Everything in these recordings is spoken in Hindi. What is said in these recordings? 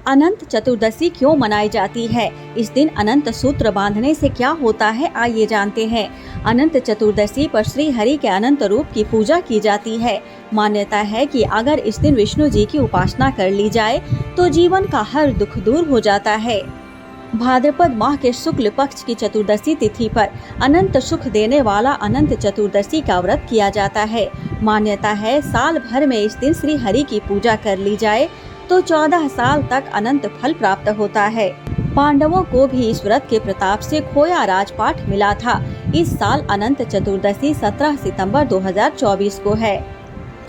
अनंत चतुर्दशी क्यों मनाई जाती है? इस दिन अनंत सूत्र बांधने से क्या होता है, आइए जानते हैं। अनंत चतुर्दशी पर श्री हरि के अनंत रूप की पूजा की जाती है। मान्यता है कि अगर इस दिन विष्णु जी की उपासना कर ली जाए तो जीवन का हर दुख दूर हो जाता है। भाद्रपद माह के शुक्ल पक्ष की चतुर्दशी तिथि पर अनंत सुख देने वाला अनंत चतुर्दशी का व्रत किया जाता है। मान्यता है साल भर में इस दिन श्री हरि की पूजा कर ली जाए तो 14 साल तक अनंत फल प्राप्त होता है। पांडवों को भी इस व्रत के प्रताप से खोया राजपाट मिला था। इस साल अनंत चतुर्दशी 17 सितंबर 2024 को है।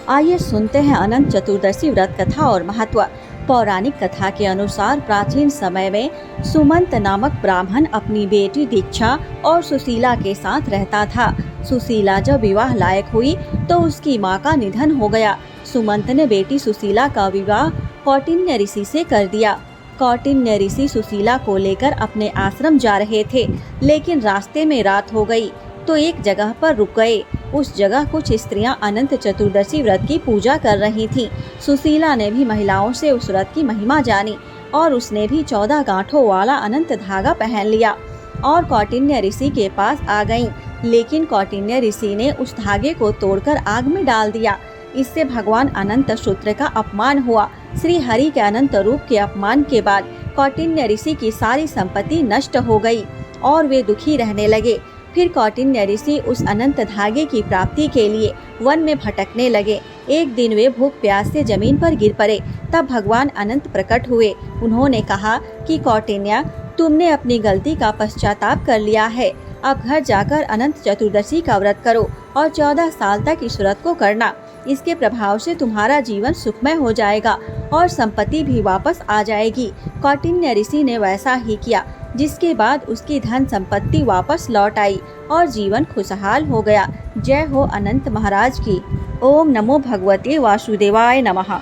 आइए सुनते हैं अनंत चतुर्दशी व्रत कथा और महत्व। पौराणिक कथा के अनुसार प्राचीन समय में सुमंत नामक ब्राह्मण अपनी बेटी दीक्षा और सुशीला के साथ रहता था। सुशीला जब विवाह लायक हुई तो उसकी मां का निधन हो गया। सुमंत ने बेटी सुशीला का विवाह कौटिन्य ऋषि से कर दिया। कौटिन्य ऋषि सुशीला को लेकर अपने आश्रम जा रहे थे, लेकिन रास्ते में रात हो गई तो एक जगह पर रुक गए। उस जगह कुछ स्त्रियां अनंत चतुर्दशी व्रत की पूजा कर रही थीं। सुशीला ने भी महिलाओं से उस व्रत की महिमा जानी और उसने भी 14 गांठों वाला अनंत धागा पहन लिया और कौटिन्य ऋषि के पास आ गईं। लेकिन कौटिन्य ऋषि ने उस धागे को तोड़कर आग में डाल दिया। इससे भगवान अनंत सूत्र का अपमान हुआ। श्री हरि के अनंत रूप के अपमान के बाद कौटिन्य ऋषि की सारी संपत्ति नष्ट हो गई और वे दुखी रहने लगे। फिर कौटिन्य ऋषि उस अनंत धागे की प्राप्ति के लिए वन में भटकने लगे। एक दिन वे भूख प्यास से जमीन पर गिर पड़े। तब भगवान अनंत प्रकट हुए। उन्होंने कहा कि कौटिन्य, तुमने अपनी गलती का पश्चाताप कर लिया है। अब घर जाकर अनंत चतुर्दशी का व्रत करो और 14 साल तक इस व्रत को करना। इसके प्रभाव से तुम्हारा जीवन सुखमय हो जाएगा और संपत्ति भी वापस आ जाएगी। कौटिन्य ऋषि ने वैसा ही किया, जिसके बाद उसकी धन संपत्ति वापस लौट आई और जीवन खुशहाल हो गया। जय हो अनंत महाराज की। ओम नमो भगवते वासुदेवाय नमः।